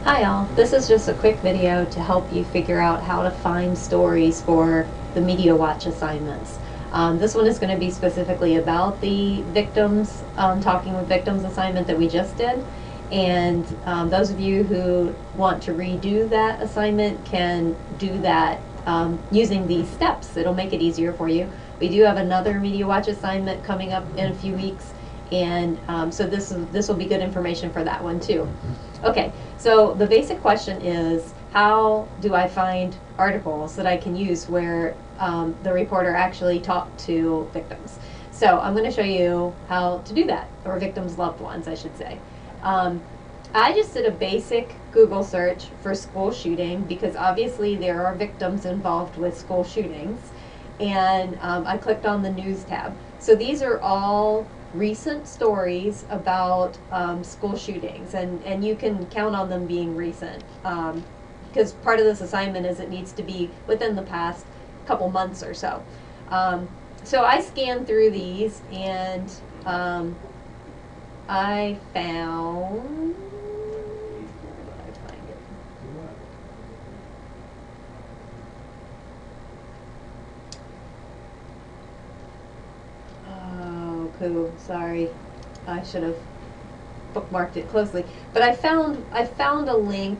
Hi all, this is just a quick video to help you figure out how to find stories for the Media Watch assignments. This one is going to be specifically about the victims, talking with victims assignment that we just did. And those of you who want to redo that assignment can do that using these steps. It'll make it easier for you. We do have another Media Watch assignment coming up in a few weeks, and so this will be good information for that one too. Okay, so the basic question is, how do I find articles that I can use where the reporter actually talked to victims? So I'm going to show you how to do that, or victims' loved ones, I should say. I just did a basic Google search for school shooting because obviously there are victims involved with school shootings, and I clicked on the news tab. So these are all recent stories about school shootings, and you can count on them being recent because part of this assignment is it needs to be within the past couple months or so. So I scanned through these, and I found, where did I find it? Oh, poo, sorry. I should have bookmarked it closely. But I found a link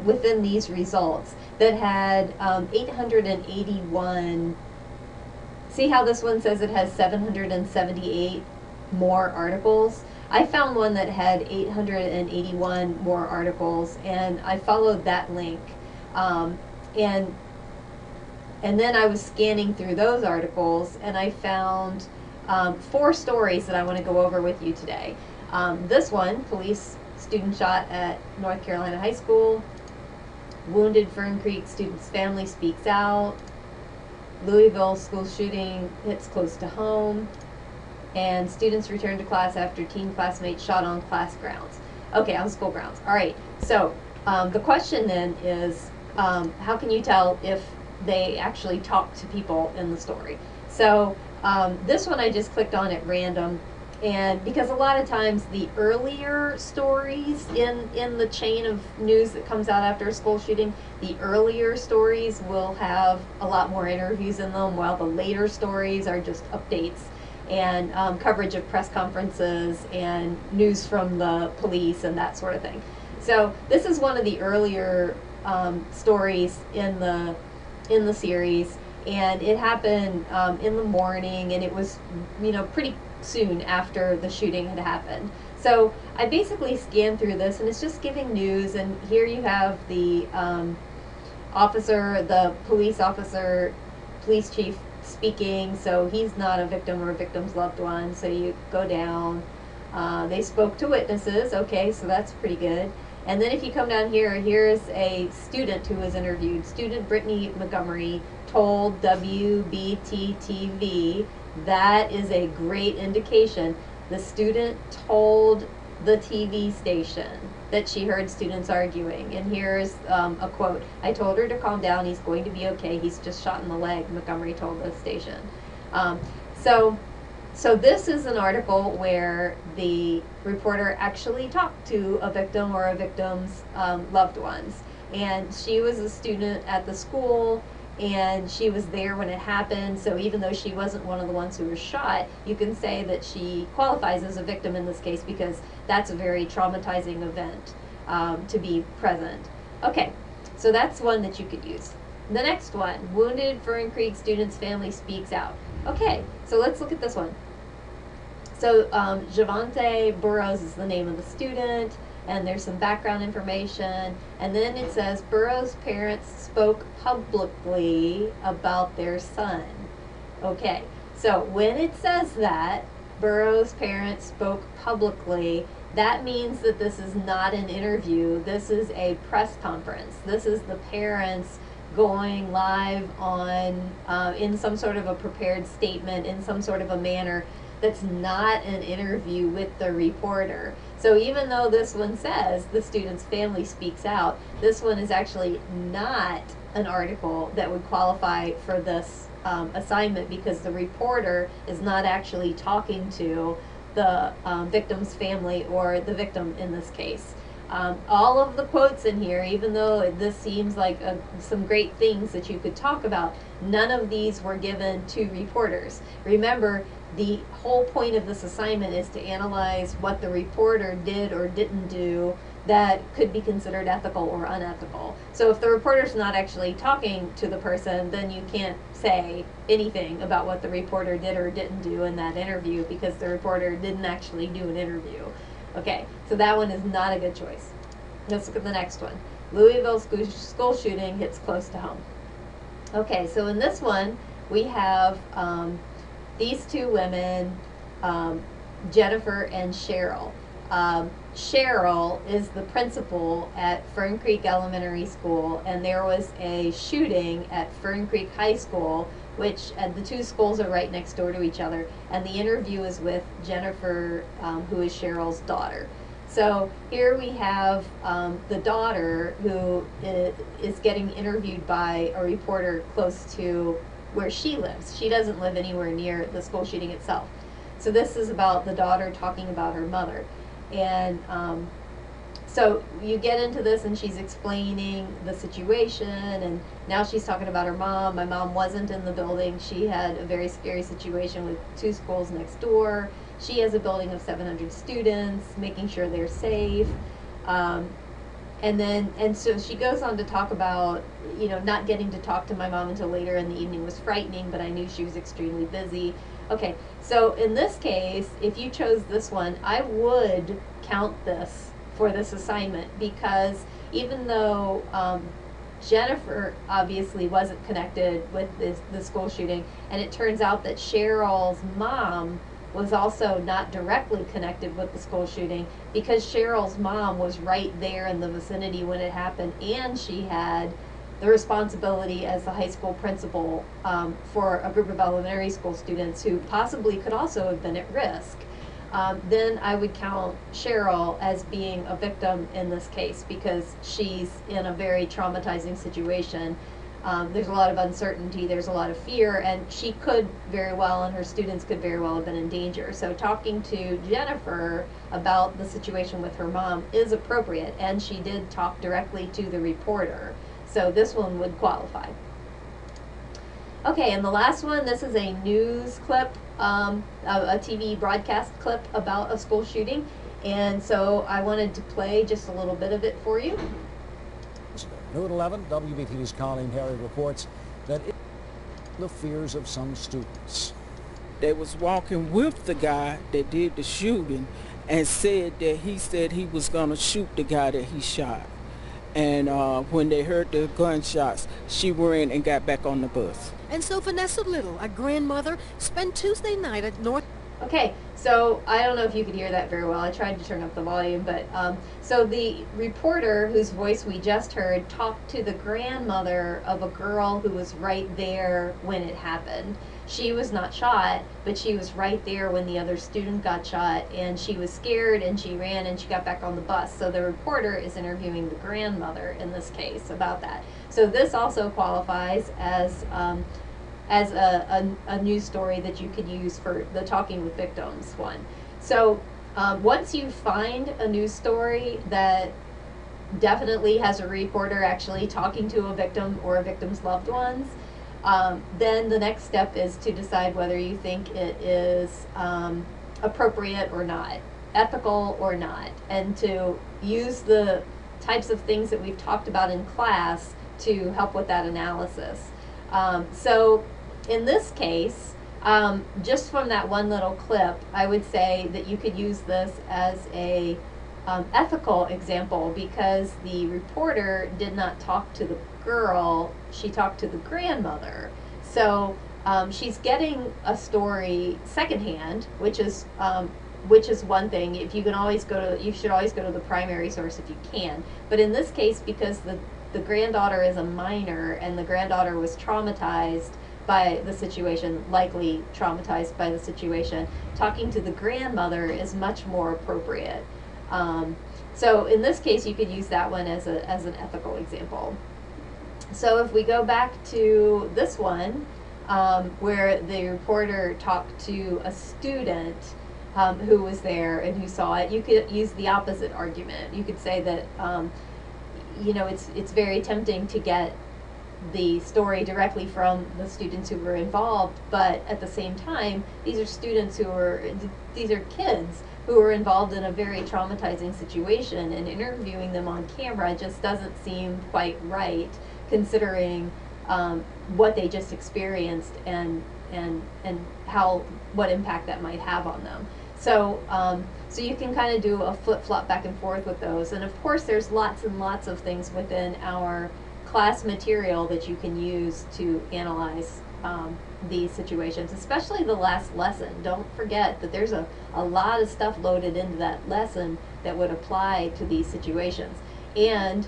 within these results that had 881. See how this one says it has 778 more articles? I found one that had 881 more articles, and I followed that link. And then I was scanning through those articles, and I found 4 stories that I want to go over with you today. This one, police student shot at North Carolina High School. Wounded Fern Creek student's family speaks out. Louisville school shooting hits close to home. And students return to class after teen classmates shot on class grounds. Okay, on school grounds. All right, so the question then is, how can you tell if they actually talk to people in the story? So this one I just clicked on at random, and because a lot of times the earlier stories in the chain of news that comes out after a school shooting, the earlier stories will have a lot more interviews in them, while the later stories are just updates and coverage of press conferences and news from the police and that sort of thing. So this is one of the earlier stories in the series, and it happened in the morning, and it was, pretty soon after the shooting had happened. So I basically scanned through this, and it's just giving news, and here you have the police chief speaking, so he's not a victim or a victim's loved one. So you go down, they spoke to witnesses, okay, so that's pretty good. And then if you come down here, here's a student who was interviewed. Student Brittany Montgomery told WBT-TV. That is a great indication. The student told the TV station that she heard students arguing. And here's a quote. "I told her to calm down. He's going to be okay. He's just shot in the leg," Montgomery told the station. So this is an article where the reporter actually talked to a victim or a victim's loved ones. And she was a student at the school, and she was there when it happened. So even though she wasn't one of the ones who was shot, you can say that she qualifies as a victim in this case because that's a very traumatizing event to be present. Okay, so that's one that you could use. The next one, Wounded Fern Creek student's family speaks out. Okay, so let's look at this one. So Javante Burrows is the name of the student, and there's some background information, and then it says Burrows' parents spoke publicly about their son. Okay, so when it says that Burrows' parents spoke publicly, that means that this is not an interview. This is a press conference. This is the parents going live on in some sort of a prepared statement, in some sort of a manner that's not an interview with the reporter. So even though this one says the student's family speaks out, this one is actually not an article that would qualify for this assignment because the reporter is not actually talking to the victim's family or the victim in this case. All of the quotes in here, even though this seems like some great things that you could talk about, none of these were given to reporters. Remember, the whole point of this assignment is to analyze what the reporter did or didn't do that could be considered ethical or unethical. So if the reporter's not actually talking to the person, then you can't say anything about what the reporter did or didn't do in that interview because the reporter didn't actually do an interview. Okay, so that one is not a good choice. Let's look at the next one. Louisville school shooting hits close to home. Okay, so in this one, we have these two women, Jennifer and Cheryl. Cheryl is the principal at Fern Creek Elementary School, and there was a shooting at Fern Creek High School, which the two schools are right next door to each other, and the interview is with Jennifer, who is Cheryl's daughter. So here we have the daughter who is getting interviewed by a reporter close to where she lives. She doesn't live anywhere near the school shooting itself. So this is about the daughter talking about her mother. And so you get into this and she's explaining the situation, and now she's talking about her mom. My mom wasn't in the building. She had a very scary situation with two schools next door. She has a building of 700 students, making sure they're safe. And so she goes on to talk about, you know, not getting to talk to my mom until later in the evening was frightening, but I knew she was extremely busy. Okay, so in this case, if you chose this one, I would count this for this assignment, because even though Jennifer obviously wasn't connected with the school shooting, and it turns out that Cheryl's mom was also not directly connected with the school shooting, because Cheryl's mom was right there in the vicinity when it happened, and she had the responsibility as the high school principal for a group of elementary school students who possibly could also have been at risk. Then I would count Cheryl as being a victim in this case, because she's in a very traumatizing situation. There's a lot of uncertainty, there's a lot of fear, and she could very well, and her students could very well have been in danger. So talking to Jennifer about the situation with her mom is appropriate, and she did talk directly to the reporter. So this one would qualify. Okay, and the last one, this is a news clip, a TV broadcast clip about a school shooting. And so I wanted to play just a little bit of it for you. New at 11, WBTV's Colleen Harry reports that the fears of some students. They was walking with the guy that did the shooting and said that he said he was going to shoot the guy that he shot. And when they heard the gunshots, she ran and got back on the bus. And so Vanessa Little, a grandmother, spent Tuesday night at North... Okay, so I don't know if you could hear that very well. I tried to turn up the volume, but so the reporter whose voice we just heard talked to the grandmother of a girl who was right there when it happened. She was not shot, but she was right there when the other student got shot, and she was scared and she ran and she got back on the bus. So the reporter is interviewing the grandmother in this case about that. So this also qualifies as a news story that you could use for the Talking with Victims one. So once you find a news story that definitely has a reporter actually talking to a victim or a victim's loved ones, then the next step is to decide whether you think it is appropriate or not, ethical or not, and to use the types of things that we've talked about in class to help with that analysis. So in this case, just from that one little clip, I would say that you could use this as a ethical example, because the reporter did not talk to the girl, she talked to the grandmother. So she's getting a story secondhand, which is one thing. If you can always you should always go to the primary source if you can. But in this case, because the granddaughter is a minor and the granddaughter was traumatized by the situation, likely traumatized by the situation, talking to the grandmother is much more appropriate. So in this case, you could use that one as an ethical example. So if we go back to this one, where the reporter talked to a student, who was there and who saw it. You could use the opposite argument. You could say that, it's very tempting to get the story directly from the students who were involved, but at the same time, these are kids who were involved in a very traumatizing situation, and interviewing them on camera just doesn't seem quite right, considering what they just experienced and what impact that might have on them. So you can kind of do a flip-flop back and forth with those, and of course there's lots and lots of things within our class material that you can use to analyze these situations, especially the last lesson. Don't forget that there's a lot of stuff loaded into that lesson that would apply to these situations. And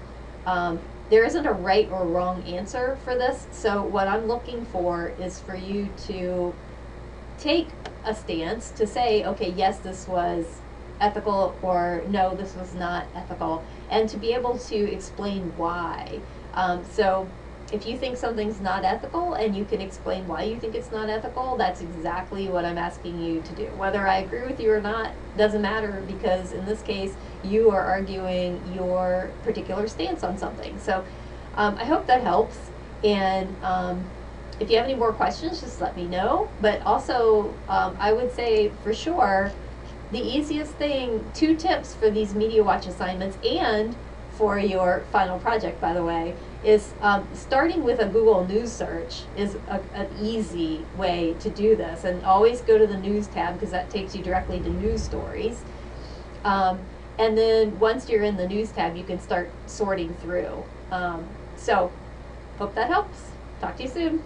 there isn't a right or wrong answer for this, so what I'm looking for is for you to take a stance to say, okay, yes, this was ethical, or no, this was not ethical, and to be able to explain why. So if you think something's not ethical and you can explain why you think it's not ethical, that's exactly what I'm asking you to do. Whether I agree with you or not doesn't matter, because in this case you are arguing your particular stance on something. So I hope that helps, and if you have any more questions, just let me know. But also I would say for sure the easiest thing, 2 tips for these Media Watch assignments and for your final project, by the way, is starting with a Google News search is an easy way to do this. And always go to the News tab, because that takes you directly to news stories. And then once you're in the News tab, you can start sorting through. So hope that helps. Talk to you soon.